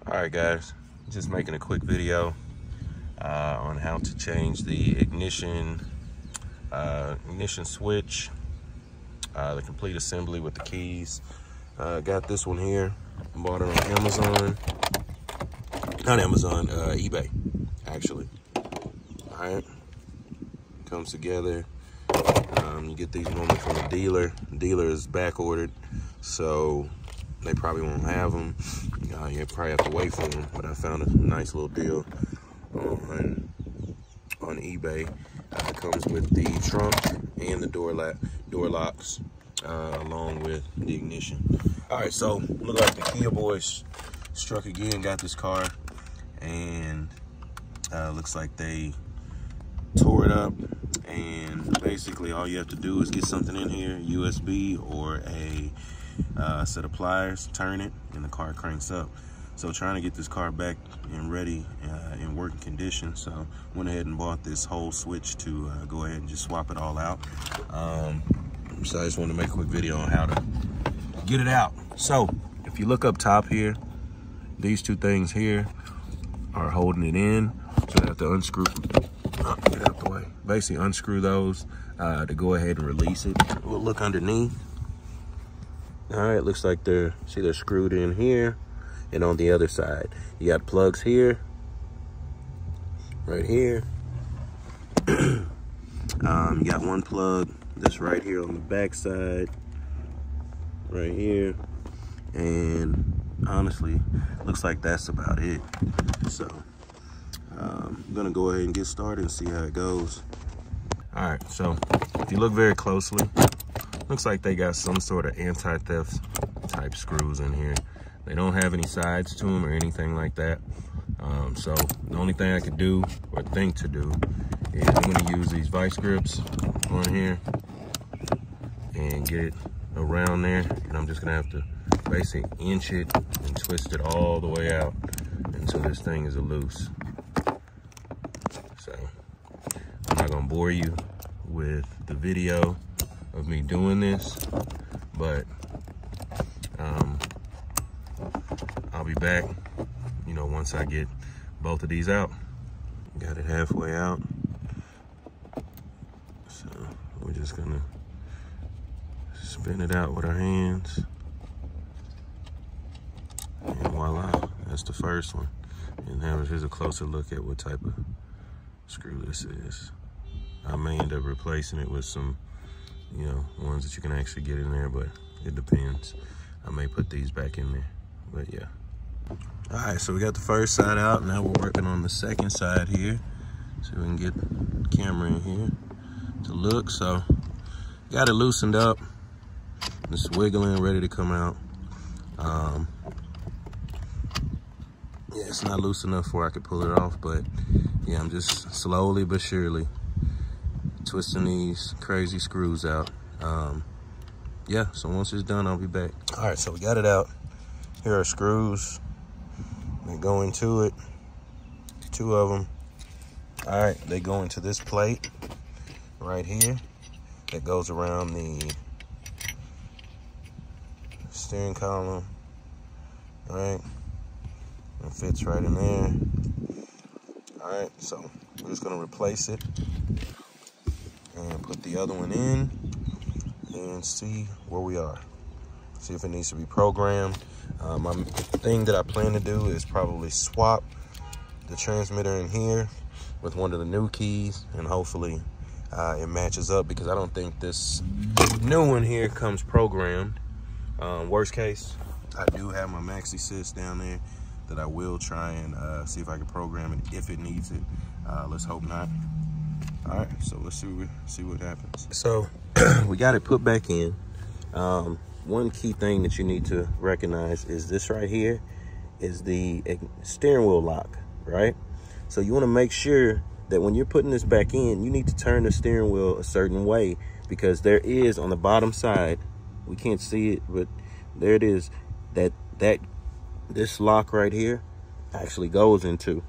All right, guys, just making a quick video on how to change the ignition switch, the complete assembly with the keys. Got this one here. Bought it on Amazon. Not Amazon, eBay, actually. All right, comes together. You get these normally from the dealer. The dealer is back ordered, so they probably won't have them. You probably have to wait for them, but I found a nice little deal on eBay. It comes with the trunk and the door locks, along with the ignition. All right, so look like the Kia boys struck again, got this car, and looks like they tore it up. And basically all you have to do is get something in here, USB or a set of pliers, turn it, and the car cranks up. So trying to get this car back and ready in working condition, so went ahead and bought this whole switch to go ahead and just swap it all out. So I just wanted to make a quick video on how to get it out. So if you look up top here, these two things here are holding it in, so I have to unscrew. Get out the way. Basically unscrew those to go ahead and release it. We'll look underneath. All right, looks like they're screwed in here and on the other side. You got plugs here, right here. You got one plug that's right here on the back side, right here. And honestly, looks like that's about it. So I'm gonna go ahead and get started and see how it goes. All right, so if you look very closely, looks like they got some sort of anti-theft type screws in here. They don't have any sides to them or anything like that. So the only thing I could do or think to do is I'm gonna use these vice grips on here and get it around there. And I'm just gonna have to basically inch it and twist it all the way out until this thing is loose. So I'm not gonna bore you with the video of me doing this, but I'll be back, you know, once I get both of these out. Got it halfway out, so we're just gonna spin it out with our hands, and voila, that's the first one. And now here's a closer look at what type of screw this is. I may end up replacing it with some, you know, ones that you can actually get in there, but it depends. I may put these back in there, but yeah. All right, so we got the first side out. Now we're working on the second side here, so we can get the camera in here to look. So got it loosened up. It's wiggling, ready to come out. Yeah, it's not loose enough where I could pull it off, but yeah, I'm just slowly but surely twisting these crazy screws out. Yeah, so once it's done, I'll be back. All right, so we got it out. Here are screws. They go into it, 2 of them. All right, they go into this plate right here that goes around the steering column, right? It fits right in there. All right, so we're just gonna replace it and put the other one in and see where we are. See if it needs to be programmed. My thing that I plan to do is probably swap the transmitter in here with one of the new keys, and hopefully it matches up, because I don't think this new one here comes programmed. Worst case, I do have my maxi sys down there that I will try and see if I can program it if it needs it. Let's hope not. All right, so let's see what happens. So we got it put back in. One key thing that you need to recognize is this right here is the steering wheel lock, right? So you want to make sure that when you're putting this back in, you need to turn the steering wheel a certain way, because there is on the bottom side, we can't see it, but there it is, that this lock right here actually goes into,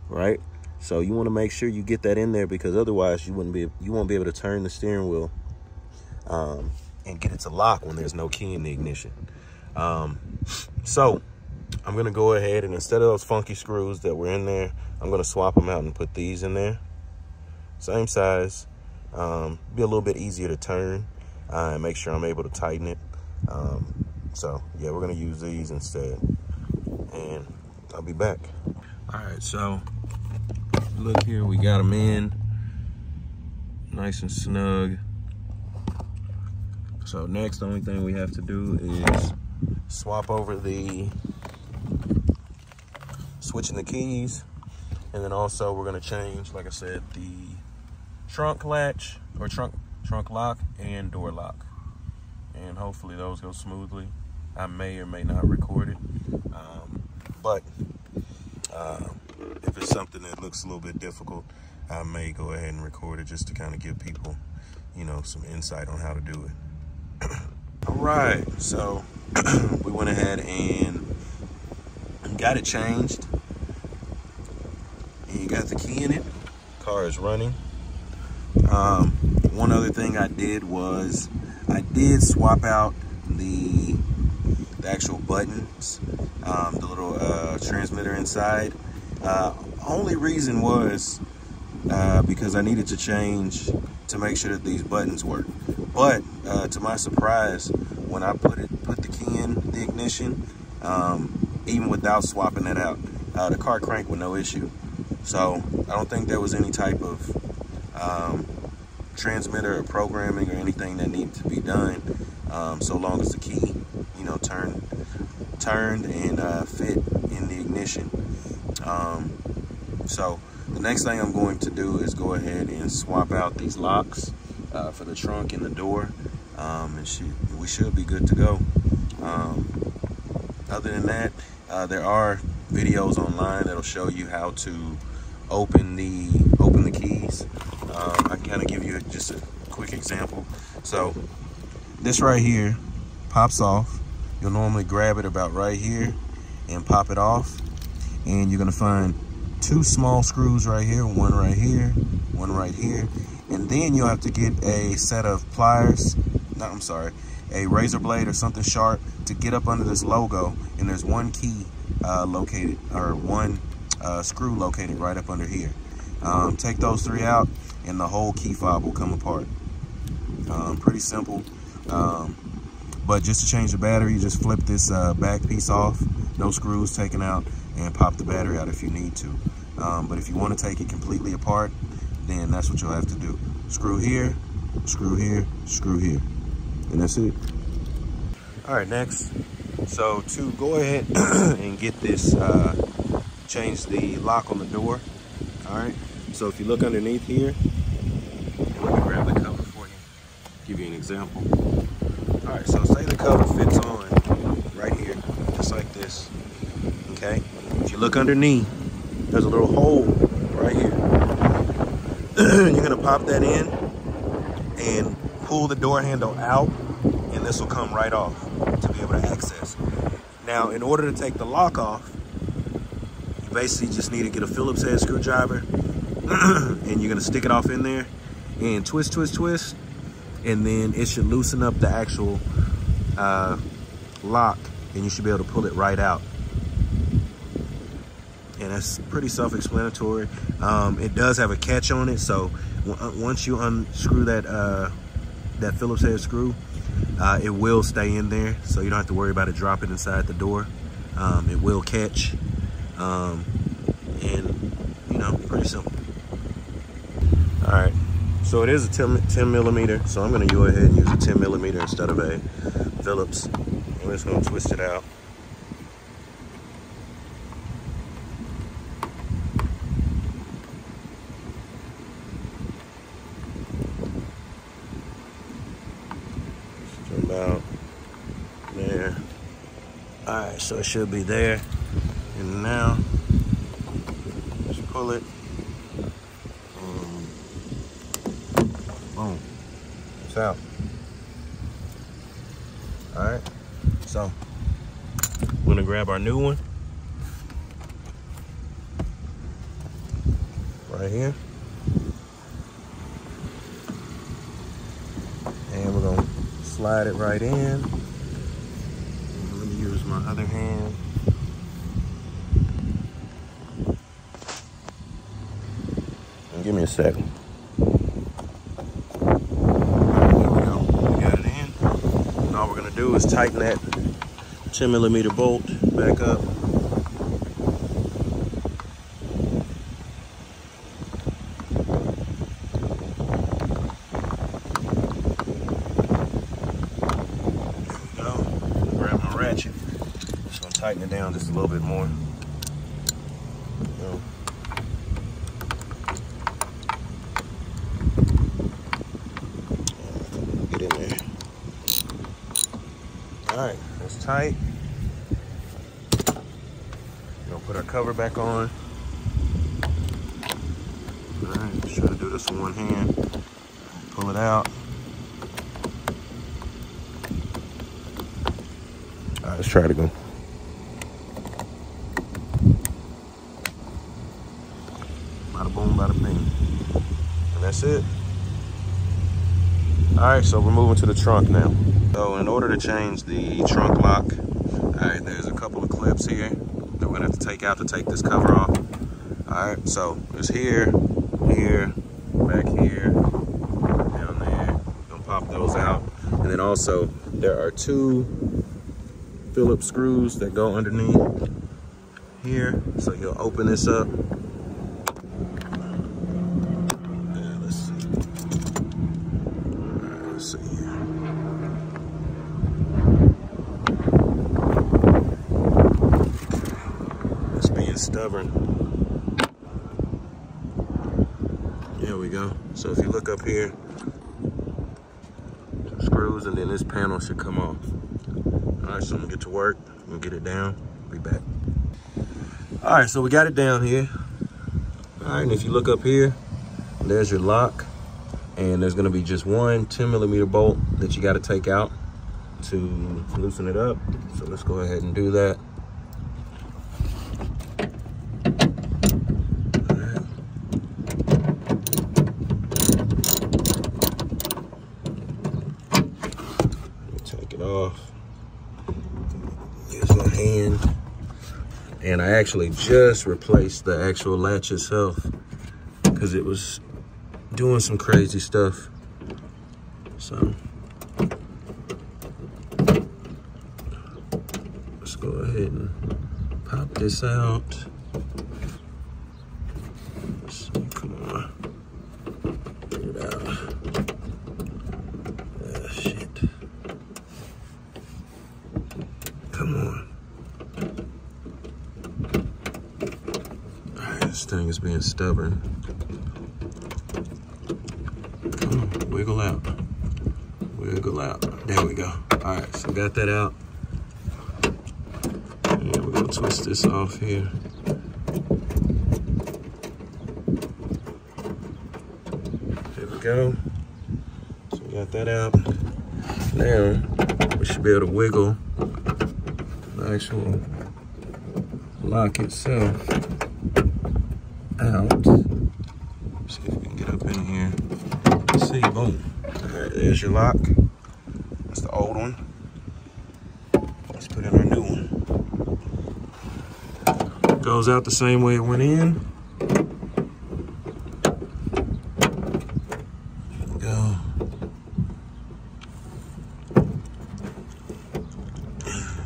right? So you want to make sure you get that in there, because otherwise you won't be able to turn the steering wheel and get it to lock when there's no key in the ignition. So I'm gonna go ahead and instead of those funky screws that were in there, I'm gonna swap them out and put these in there. Same size, be a little bit easier to turn and make sure I'm able to tighten it. So yeah, we're gonna use these instead, and I'll be back. All right, so look here, we got them in nice and snug. So next, the only thing we have to do is swap over switching the keys, and then also we're gonna change, like I said, the trunk latch or trunk lock and door lock, and hopefully those go smoothly. I may or may not record it, but if it's something that looks a little bit difficult, I may go ahead and record it just to kind of give people, you know, some insight on how to do it. All right, so we went ahead and got it changed. And you got the key in it. Car is running. One other thing I did was I did swap out the actual buttons, the little transmitter inside. Only reason was because I needed to change to make sure that these buttons work. But to my surprise, when I put the key in the ignition, even without swapping that out, the car cranked with no issue. So I don't think there was any type of transmitter or programming or anything that needed to be done, so long as the key, you know, turned and fit in the ignition. So the next thing I'm going to do is go ahead and swap out these locks for the trunk and the door, and we should be good to go. Other than that, there are videos online that'll show you how to open the keys. I can kind of give you just a quick example. So this right here pops off. You'll normally grab it about right here and pop it off, and you're gonna find two small screws right here, one right here, one right here, and then you'll have to get a set of pliers, a razor blade or something sharp to get up under this logo, and there's one key located, or one screw located right up under here. Take those three out and the whole key fob will come apart. Pretty simple, but just to change the battery, you just flip this back piece off, no screws taken out, and pop the battery out if you need to. But if you want to take it completely apart, then that's what you'll have to do. Screw here, screw here, screw here, and that's it. All right, next, so to go ahead and get this, change the lock on the door. All right, so if you look underneath here, and let me grab the cover for you, give you an example. All right, so say the cover fits on right here, just like this, okay? If you look underneath, there's a little hole right here. You're gonna pop that in and pull the door handle out, and this will come right off to be able to access. Now, in order to take the lock off, you basically just need to get a Phillips head screwdriver, and you're gonna stick it off in there and twist, twist, twist, and then it should loosen up the actual lock, and you should be able to pull it right out. And that's pretty self-explanatory. It does have a catch on it, so once you unscrew that Phillips head screw, it will stay in there, so you don't have to worry about it dropping inside the door. It will catch, and you know, pretty simple. All right, so it is a 10 millimeter, so I'm gonna go ahead and use a 10 millimeter instead of a Phillips. I'm just gonna twist it out. About there. All right, so it should be there, and now just pull it, boom, it's out. All right, so I'm gonna grab our new one right here, and we're gonna slide it right in. Let me use my other hand Give me a second. There we go. We got it in. And all we're gonna do is tighten that 10mm bolt back up. Tighten it down just a little bit more. Get in there. All right, that's tight. We're gonna put our cover back on. All right, let's try to do this with one hand. Pull it out. All right, let's try it again. Bada boom, bada bing. And that's it. All right, so we're moving to the trunk now. So in order to change the trunk lock, all right, there's a couple of clips here that we're gonna have to take out to take this cover off. All right, so it's here, here, back here, down there. We're gonna pop those out. And then also there are 2 Phillips screws that go underneath here. So you'll open this up. Stubborn. There we go. So if you look up here, screws, and then this panel should come off. All right, so I'm gonna get to work. I'm gonna get it down. Be back. All right, so we got it down here. All right, and if you look up here, there's your lock, and there's gonna be just one 10mm bolt that you got to take out to loosen it up. So let's go ahead and do that. Off. Here's my hand, and I actually just replaced the actual latch itself because it was doing some crazy stuff. So let's go ahead and pop this out. Let's see, come on, get it out. Shit. Come on. All right, this thing is being stubborn. Come on, wiggle out. Wiggle out. There we go. All right, so got that out. And we're gonna twist this off here. There we go. So we got that out. Now, we should be able to wiggle the actual lock itself out. See if we can get up in here. Let's see, boom. All right, there's your lock. That's the old one. Let's put in our new one. Goes out the same way it went in. There we go.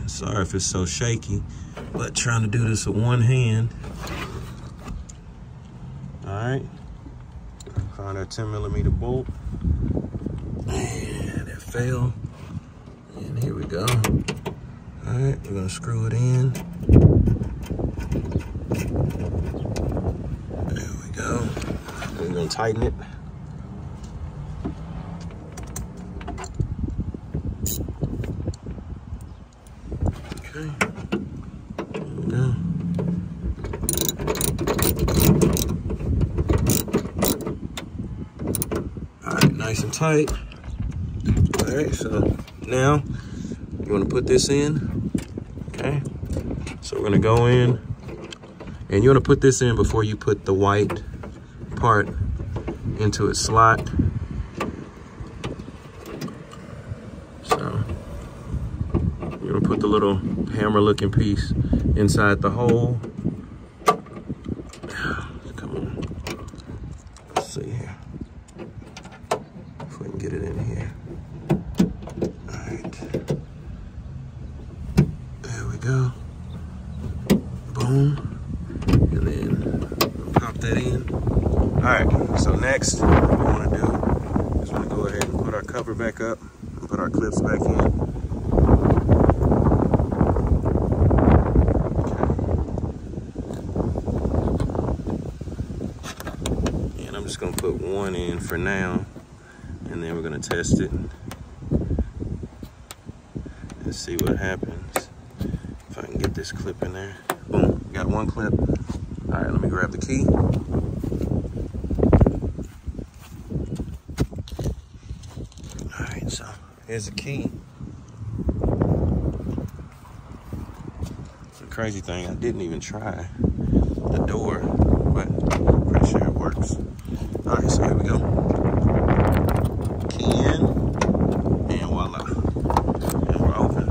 Sorry if it's so shaky, but trying to do this with one hand. All right, find our 10mm bolt, and it fell, and here we go. All right, we're gonna screw it in. There we go. We're gonna tighten it. Okay, there we go. All right, nice and tight. All right, so now you want to put this in. Okay, so we're gonna go in, and you want to put this in before you put the white part into its slot. So we're gonna put the little hammer looking piece inside the hole. Come on. boom, and then pop that in. All right, so next what we want to do is we're going to go ahead and put our cover back up and put our clips back in. I'm just gonna put one in for now, and then we're gonna test it and see what happens. If I can get this clip in there. Boom, got one clip. All right, let me grab the key. All right, so here's the key. The crazy thing, I didn't even try the door, but I'm pretty sure it works. All right, so here we go. Key in, and voila. And we're open.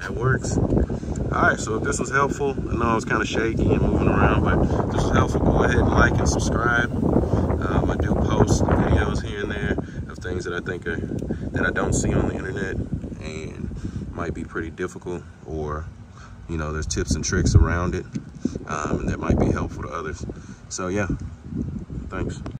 That works. All right, so if this was helpful, I know I was kind of shaky and moving around, but if this was helpful, go ahead and like and subscribe. I do post videos here and there of things that I think are, that I don't see on the internet and might be pretty difficult, or, you know, there's tips and tricks around it, and that might be helpful to others. So yeah. Thanks.